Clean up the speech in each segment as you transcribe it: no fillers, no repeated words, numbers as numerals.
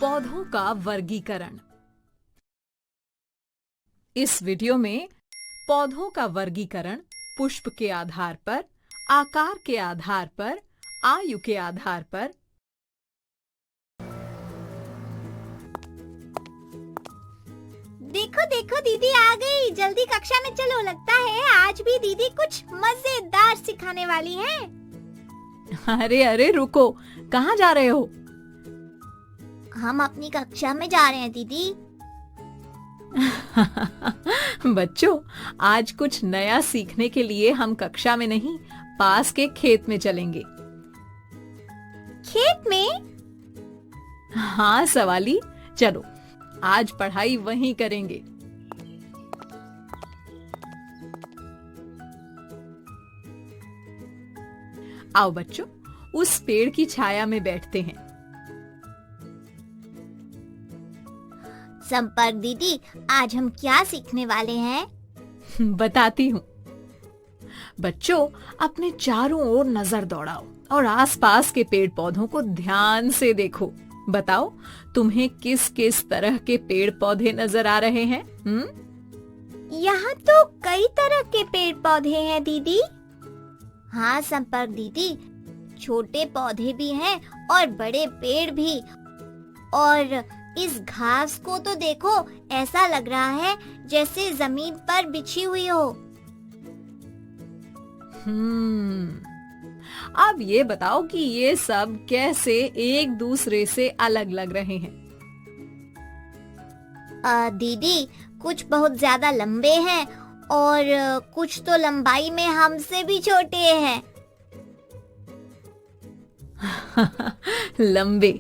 पौधों का वर्गीकरण। इस वीडियो में पौधों का वर्गीकरण पुष्प के आधार पर, आकार के आधार पर, आयु के आधार पर। देखो देखो दीदी आ गई। जल्दी कक्षा में चलो, लगता है आज भी दीदी कुछ मजेदार सिखाने वाली है। अरे अरे रुको, कहाँ जा रहे हो? हम अपनी कक्षा में जा रहे हैं दीदी। बच्चों, आज कुछ नया सीखने के लिए हम कक्षा में नहीं, पास के खेत में चलेंगे। खेत में? हाँ सवाली, चलो आज पढ़ाई वहीं करेंगे। आओ बच्चों, उस पेड़ की छाया में बैठते हैं। संपर्क दीदी, आज हम क्या सीखने वाले हैं? बताती हूँ। बच्चों, अपने चारों ओर नजर दौड़ाओ और आसपास के पेड़ पौधों को ध्यान से देखो। बताओ, तुम्हें किस किस तरह के पेड़ पौधे नजर आ रहे हैं? यहाँ तो कई तरह के पेड़ पौधे हैं दीदी। हाँ संपर्क दीदी, छोटे पौधे भी हैं और बड़े पेड़ भी। और इस घास को तो देखो, ऐसा लग रहा है जैसे जमीन पर बिछी हुई हो। अब ये बताओ कि ये सब कैसे एक दूसरे से अलग लग रहे हैं? दीदी, कुछ बहुत ज्यादा लंबे हैं और कुछ तो लंबाई में हमसे भी छोटे हैं। लंबे,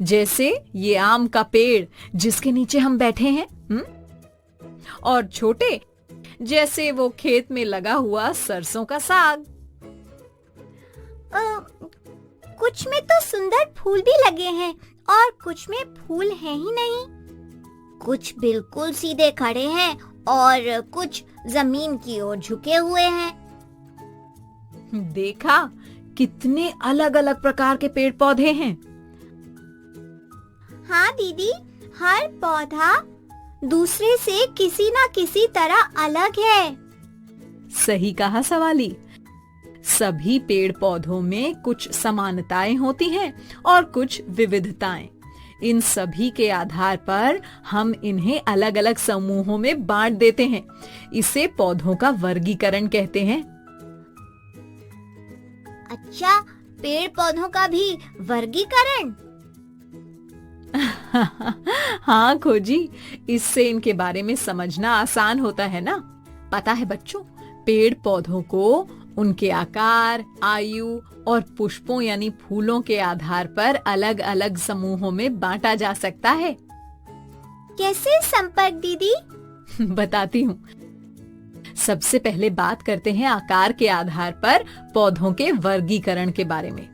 जैसे ये आम का पेड़ जिसके नीचे हम बैठे हैं। और छोटे, जैसे वो खेत में लगा हुआ सरसों का साग। कुछ में तो सुंदर फूल भी लगे हैं और कुछ में फूल हैं ही नहीं। कुछ बिल्कुल सीधे खड़े हैं और कुछ जमीन की ओर झुके हुए हैं। देखा, कितने अलग अलग प्रकार के पेड़ पौधे हैं। हाँ दीदी, हर पौधा दूसरे से किसी ना किसी तरह अलग है। सही कहा सवाली। सभी पेड़ पौधों में कुछ समानताएं होती हैं और कुछ विविधताएं। इन सभी के आधार पर हम इन्हें अलग अलग समूहों में बांट देते हैं। इसे पौधों का वर्गीकरण कहते हैं। अच्छा, पेड़ पौधों का भी वर्गीकरण? हाँ खोजी, इससे इनके बारे में समझना आसान होता है ना। पता है बच्चों, पेड़ पौधों को उनके आकार, आयु और पुष्पों यानी फूलों के आधार पर अलग अलग समूहों में बांटा जा सकता है। कैसे संपर्क दीदी? बताती हूँ। सबसे पहले बात करते हैं आकार के आधार पर पौधों के वर्गीकरण के बारे में।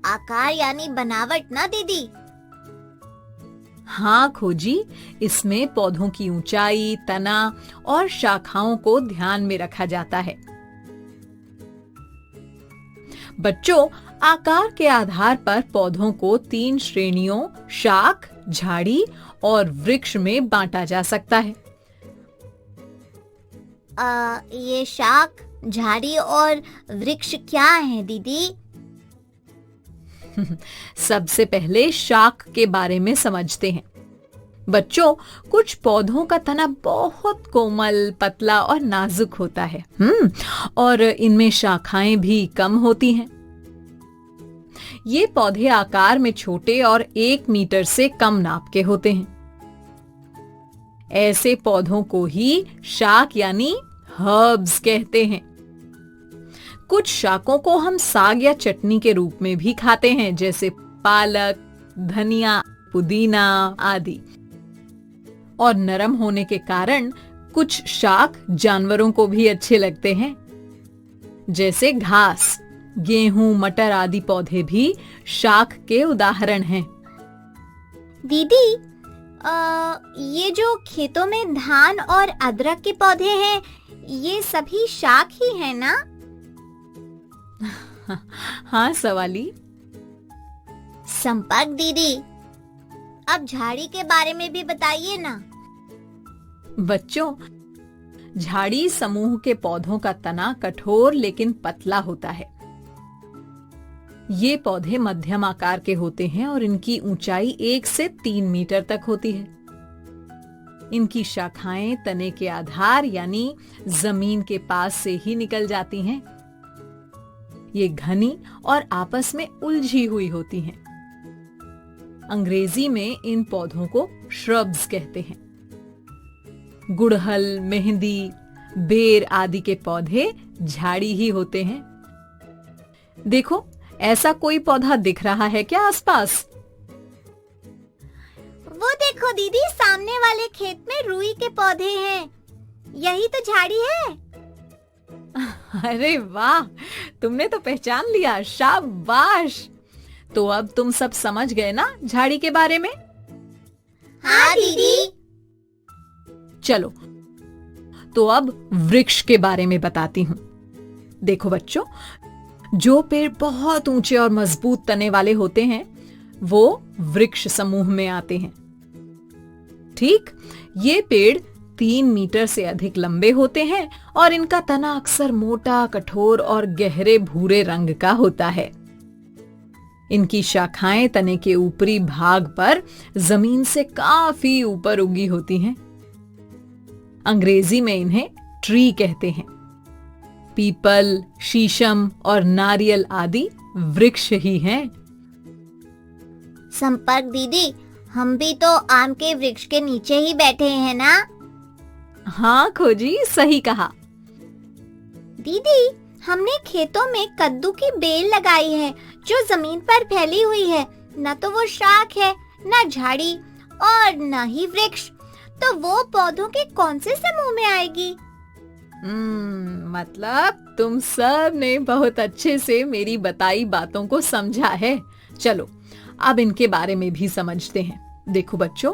आकार यानी बनावट ना दीदी? हाँ खोजी, इसमें पौधों की ऊंचाई, तना और शाखाओं को ध्यान में रखा जाता है। बच्चों, आकार के आधार पर पौधों को 3 श्रेणियों शाख, झाड़ी और वृक्ष में बांटा जा सकता है। ये शाख, झाड़ी और वृक्ष क्या है दीदी? सबसे पहले शाख के बारे में समझते हैं। बच्चों, कुछ पौधों का तना बहुत कोमल, पतला और नाजुक होता है। और इनमें शाखाएं भी कम होती हैं। ये पौधे आकार में छोटे और 1 मीटर से कम नाप के होते हैं। ऐसे पौधों को ही शाक यानी हर्ब्स कहते हैं। कुछ शाकों को हम साग या चटनी के रूप में भी खाते हैं, जैसे पालक, धनिया, पुदीना आदि। और नरम होने के कारण कुछ शाक जानवरों को भी अच्छे लगते हैं, जैसे घास, गेहूं, मटर आदि पौधे भी शाक के उदाहरण हैं। दीदी, ये जो खेतों में धान और अदरक के पौधे हैं, ये सभी शाक ही है ना? हाँ सवाली। संपर्क दीदी, अब झाड़ी के बारे में भी बताइए ना। बच्चों, झाड़ी समूह के पौधों का तना कठोर लेकिन पतला होता है। ये पौधे मध्यम आकार के होते हैं और इनकी ऊंचाई 1 से 3 मीटर तक होती है। इनकी शाखाएं तने के आधार यानी जमीन के पास से ही निकल जाती हैं। ये घनी और आपस में उलझी हुई होती हैं। अंग्रेजी में इन पौधों को श्रब्स कहते हैं। गुड़हल, मेहंदी, बेर आदि के पौधे झाड़ी ही होते हैं। देखो, ऐसा कोई पौधा दिख रहा है क्या आसपास? वो देखो दीदी, सामने वाले खेत में रुई के पौधे हैं। यही तो झाड़ी है। अरे वाह, तुमने तो पहचान लिया, शाबाश। तो अब तुम सब समझ गए ना झाड़ी के बारे में? हाँ दीदी। चलो, तो अब वृक्ष के बारे में बताती हूँ। देखो बच्चों, जो पेड़ बहुत ऊंचे और मजबूत तने वाले होते हैं वो वृक्ष समूह में आते हैं। ठीक, ये पेड़ 3 मीटर से अधिक लंबे होते हैं और इनका तना अक्सर मोटा, कठोर और गहरे भूरे रंग का होता है। इनकी शाखाएं तने के ऊपरी भाग पर जमीन से काफी ऊपर उगी होती हैं। अंग्रेजी में इन्हें ट्री कहते हैं। पीपल, शीशम और नारियल आदि वृक्ष ही हैं। संपर्क दीदी, हम भी तो आम के वृक्ष के नीचे ही बैठे हैं ना? हाँ खोजी, सही कहा। दीदी, हमने खेतों में कद्दू की बेल लगाई है जो जमीन पर फैली हुई है। न तो वो शाख है, न झाड़ी और न ही वृक्ष। तो वो पौधों के कौन से समूह में आएगी? मतलब तुम सब ने बहुत अच्छे से मेरी बताई बातों को समझा है। चलो, अब इनके बारे में भी समझते हैं। देखो बच्चों,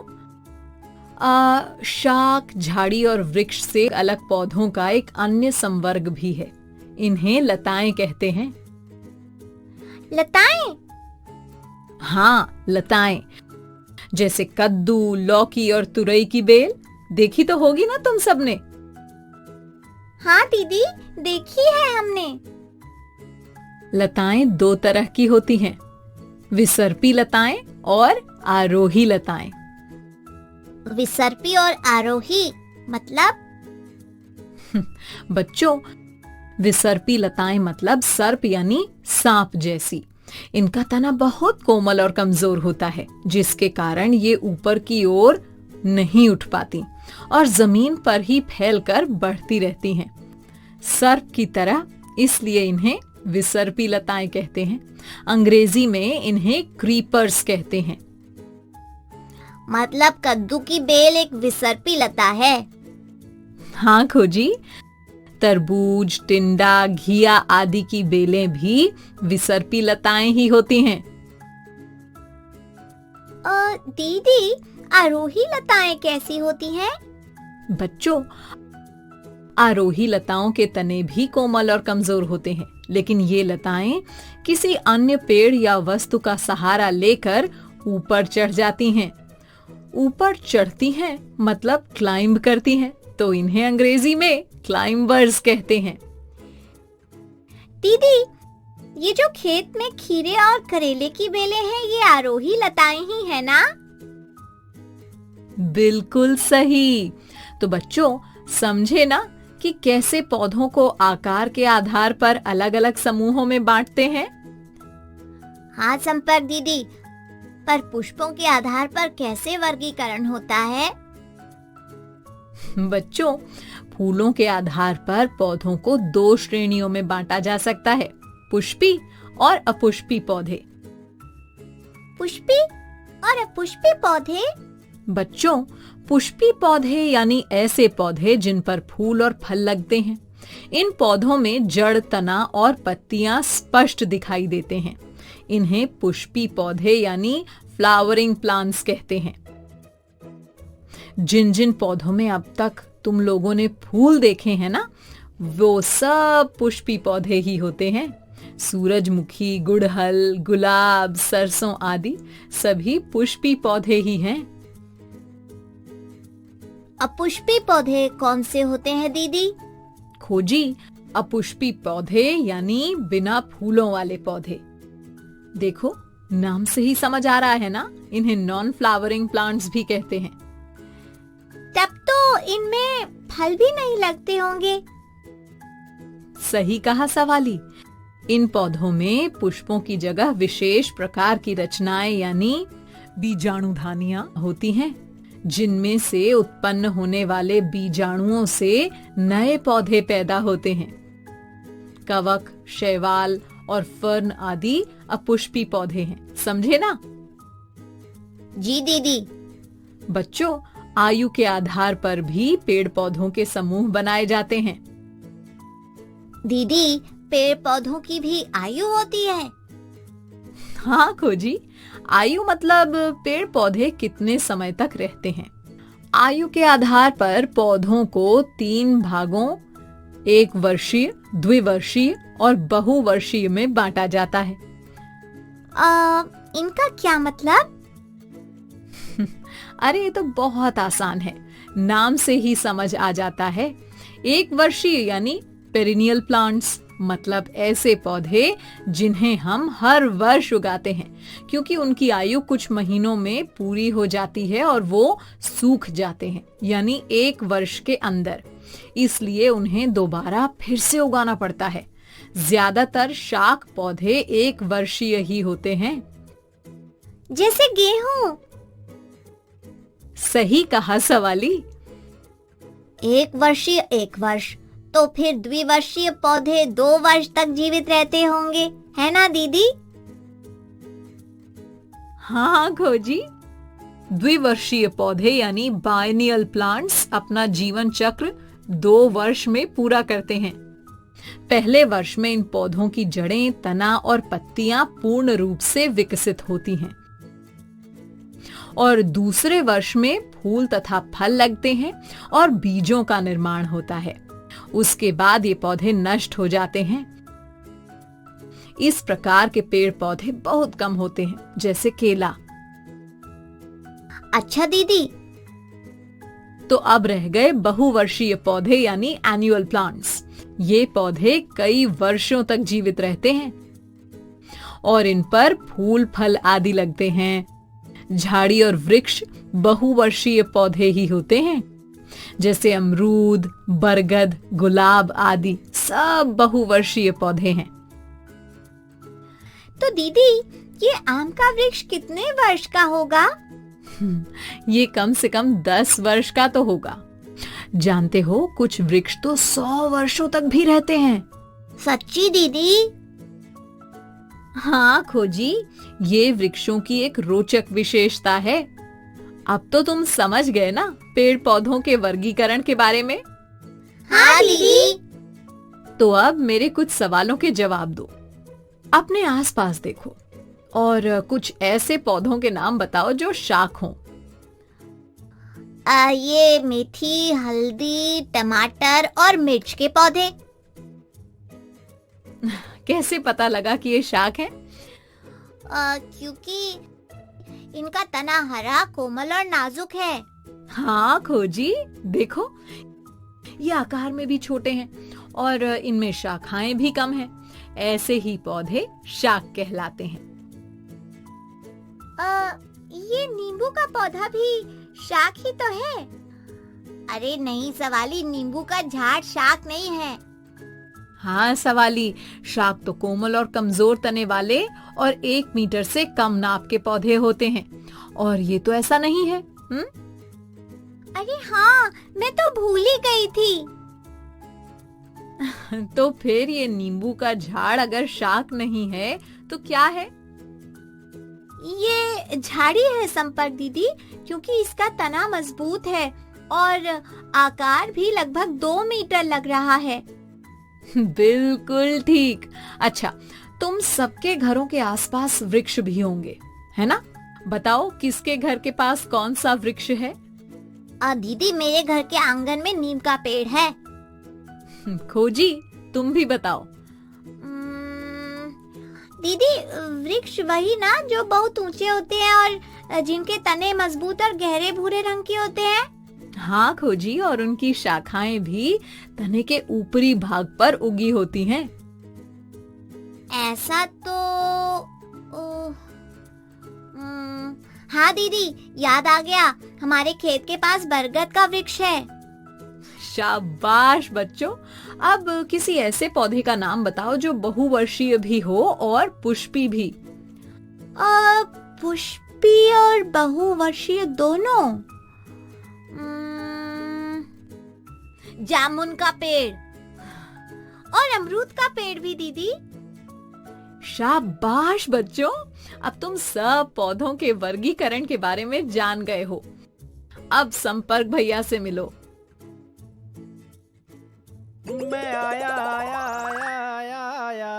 शाख, झाड़ी और वृक्ष से अलग पौधों का एक अन्य संवर्ग भी है। इन्हें लताएं कहते हैं। लताएं? हाँ, लताएं। जैसे कद्दू, लौकी और तुरई की बेल देखी तो होगी ना तुम सबने? हाँ दीदी, देखी है हमने। लताएं 2 तरह की होती हैं, विसर्पी लताएं और आरोही लताएं। विसर्पी और आरोही मतलब? बच्चों, विसर्पी लताएं मतलब सर्प यानी सांप जैसी। इनका तना बहुत कोमल और कमजोर होता है, जिसके कारण ये ऊपर की ओर नहीं उठ पाती और जमीन पर ही फैलकर बढ़ती रहती हैं। सर्प की तरह, इसलिए इन्हें विसर्पी लताएं कहते हैं। अंग्रेजी में इन्हें क्रीपर्स कहते हैं। मतलब कद्दू की बेल एक विसर्पी लता है? हाँ खोजी, तरबूज, टिंडा, घिया आदि की बेलें भी विसर्पी लताएं ही होती हैं। दीदी, आरोही लताएं कैसी होती हैं? बच्चों, आरोही लताओं के तने भी कोमल और कमजोर होते हैं, लेकिन ये लताएं किसी अन्य पेड़ या वस्तु का सहारा लेकर ऊपर चढ़ जाती हैं। ऊपर चढ़ती हैं मतलब क्लाइंब करती हैं, तो इन्हें अंग्रेजी में क्लाइंबर्स कहते हैं। दीदी, ये जो खेत में खीरे और करेले की बेलें हैं, ये आरोही लताएं ही है ना? बिल्कुल सही। तो बच्चों, समझे ना कि कैसे पौधों को आकार के आधार पर अलग अलग समूहों में बांटते हैं? हाँ संपर्क दीदी, पर पुष्पों के आधार पर कैसे वर्गीकरण होता है? बच्चों, फूलों के आधार पर पौधों को 2 श्रेणियों में बांटा जा सकता है, पुष्पी और अपुष्पी पौधे। पुष्पी और अपुष्पी पौधे? बच्चों, पुष्पी पौधे यानी ऐसे पौधे जिन पर फूल और फल लगते हैं। इन पौधों में जड़, तना और पत्तियां स्पष्ट दिखाई देते हैं। इन्हें पुष्पी पौधे यानी फ्लावरिंग प्लांट्स कहते हैं। जिन जिन पौधों में अब तक तुम लोगों ने फूल देखे हैं ना, वो सब पुष्पी पौधे ही होते हैं। सूरजमुखी, गुड़हल, गुलाब, सरसों आदि सभी पुष्पी पौधे ही हैं। अपुष्पी पौधे कौन से होते हैं दीदी? खोजी, अपुष्पी पौधे यानी बिना फूलों वाले पौधे। देखो, नाम से ही समझ आ रहा है ना, इन्हें नॉन फ्लावरिंग प्लांट्स भी कहते हैं। तब तो इनमें फल भी नहीं लगते होंगे। सही कहा सवाली। इन पौधों में पुष्पों की जगह विशेष प्रकार की रचनाएं यानी बीजाणुधानियां होती हैं, जिनमें से उत्पन्न होने वाले बीजाणुओं से नए पौधे पैदा होते हैं। कवक, शैवाल और फर्न आदि अपुष्पी पौधे हैं, समझे ना? जी दीदी। बच्चों, आयु के आधार पर भी पेड़ पौधों के समूह बनाए जाते हैं। दीदी, पेड़ पौधों की भी आयु होती है? हाँ खोजी, आयु मतलब पेड़ पौधे कितने समय तक रहते हैं। आयु के आधार पर पौधों को 3 भागों, 1 वर्षीय, द्विवर्षीय और बहुवर्षीय में बांटा जाता है। इनका क्या मतलब? अरे ये तो बहुत आसान है, नाम से ही समझ आ जाता है। 1 वर्षीय यानी पेरिनियल प्लांट्स, मतलब ऐसे पौधे जिन्हें हम हर वर्ष उगाते हैं, क्योंकि उनकी आयु कुछ महीनों में पूरी हो जाती है और वो सूख जाते हैं, यानी 1 वर्ष के अंदर। इसलिए उन्हें दोबारा फिर से उगाना पड़ता है। ज्यादातर शाक पौधे 1 वर्षीय ही होते हैं। जैसे गेहूं? सही कहा सवाली। 1 वर्षीय 1 वर्ष, तो फिर द्विवर्षीय पौधे 2 वर्ष तक जीवित रहते होंगे, है ना दीदी? हाँ खोजी, द्विवर्षीय पौधे यानी बायनियल प्लांट्स अपना जीवन चक्र 2 वर्ष में पूरा करते हैं। पहले वर्ष में इन पौधों की जड़ें, तना और पत्तियां पूर्ण रूप से विकसित होती हैं और दूसरे वर्ष में फूल तथा फल लगते हैं और बीजों का निर्माण होता है। उसके बाद ये पौधे नष्ट हो जाते हैं। इस प्रकार के पेड़ पौधे बहुत कम होते हैं, जैसे केला। अच्छा दीदी। तो अब रह गए बहुवर्षीय पौधे यानी एनुअल प्लांट्स। ये पौधे कई वर्षों तक जीवित रहते हैं और इन पर फूल, फल आदि लगते हैं। झाड़ी और वृक्ष बहुवर्षीय पौधे ही होते हैं, जैसे अमरूद, बरगद, गुलाब आदि सब बहुवर्षीय पौधे हैं। तो दीदी, ये आम का वृक्ष कितने वर्ष का होगा? ये कम से कम 10 वर्ष का तो होगा। जानते हो, कुछ वृक्ष तो 100 वर्षों तक भी रहते हैं। सच्ची दीदी? हाँ खोजी, ये वृक्षों की एक रोचक विशेषता है। अब तो तुम समझ गए ना पेड़ पौधों के वर्गीकरण के बारे में? हाँ दीदी। तो अब मेरे कुछ सवालों के जवाब दो। अपने आसपास देखो और कुछ ऐसे पौधों के नाम बताओ जो शाक हों। ये मेथी, हल्दी, टमाटर और मिर्च के पौधे। कैसे पता लगा कि ये शाक हैं? क्योंकि इनका तना हरा, कोमल और नाजुक है। हाँ खोजी, देखो ये आकार में भी छोटे हैं और इनमें शाखाएं भी कम हैं। ऐसे ही पौधे शाक कहलाते हैं। ये नींबू का पौधा भी शाक ही तो है। अरे नहीं सवाली, नींबू का झाड़ शाक नहीं है। हाँ सवाली, शाक तो कोमल और कमजोर तने वाले और 1 मीटर से कम नाप के पौधे होते हैं, और ये तो ऐसा नहीं है। अरे हाँ, मैं तो भूल ही गई थी। तो फिर ये नींबू का झाड़ अगर शाक नहीं है तो क्या है? ये झाड़ी है संपर्क दीदी, क्योंकि इसका तना मजबूत है और आकार भी लगभग 2 मीटर लग रहा है। बिल्कुल ठीक। अच्छा, तुम सबके घरों के आसपास वृक्ष भी होंगे, है ना? बताओ किसके घर के पास कौन सा वृक्ष है? दीदी, मेरे घर के आंगन में नीम का पेड़ है। खोजी, तुम भी बताओ। दीदी, वृक्ष वही ना जो बहुत ऊंचे होते हैं और जिनके तने मजबूत और गहरे भूरे रंग के होते हैं? हाँ खोजी, और उनकी शाखाएं भी तने के ऊपरी भाग पर उगी होती हैं। ऐसा तो हाँ दीदी, याद आ गया, हमारे खेत के पास बरगद का वृक्ष है। शाबाश बच्चों। अब किसी ऐसे पौधे का नाम बताओ जो बहुवर्षीय भी हो और पुष्पी भी। पुष्पी और बहुवर्षीय दोनों? जामुन का पेड़ और अमरूद का पेड़ भी दीदी। शाबाश बच्चों, अब तुम सब पौधों के वर्गीकरण के बारे में जान गए हो। अब संपर्क भैया से मिलो। मैं आया आया आया आया आया।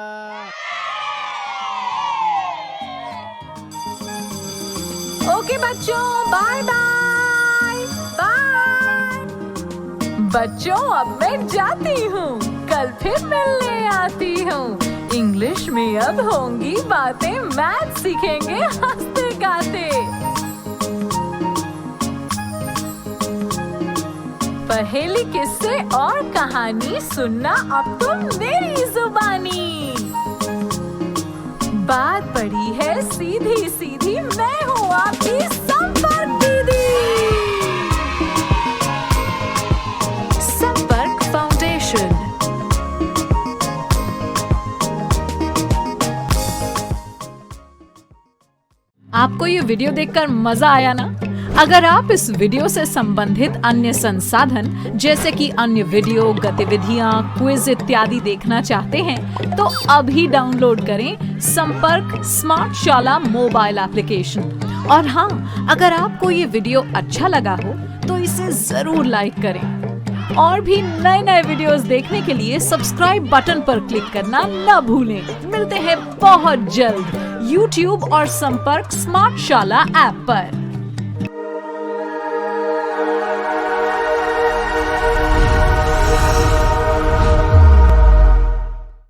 ओके बच्चों, बाय बाय बाय। बच्चों अब मैं जाती हूँ, कल फिर मिलने आती हूँ। इंग्लिश में अब होंगी बातें, मैथ सीखेंगे हंसते गाते। पहेली, किस्से और कहानी सुनना अब तुम मेरी जुबानी। बात पड़ी है सीधी सीधी, मैं हूँ आपकी संपर्क दीदी। संपर्क फाउंडेशन। आपको ये वीडियो देखकर मजा आया ना? अगर आप इस वीडियो से संबंधित अन्य संसाधन जैसे कि अन्य वीडियो, गतिविधियां, क्विज इत्यादि देखना चाहते हैं तो अभी डाउनलोड करें संपर्क स्मार्ट शाला मोबाइल एप्लीकेशन। और हाँ, अगर आपको ये वीडियो अच्छा लगा हो तो इसे जरूर लाइक करें। और भी नए नए वीडियोस देखने के लिए सब्सक्राइब बटन पर क्लिक करना न भूलें। मिलते हैं बहुत जल्द YouTube और संपर्क स्मार्ट शाला ऐप पर।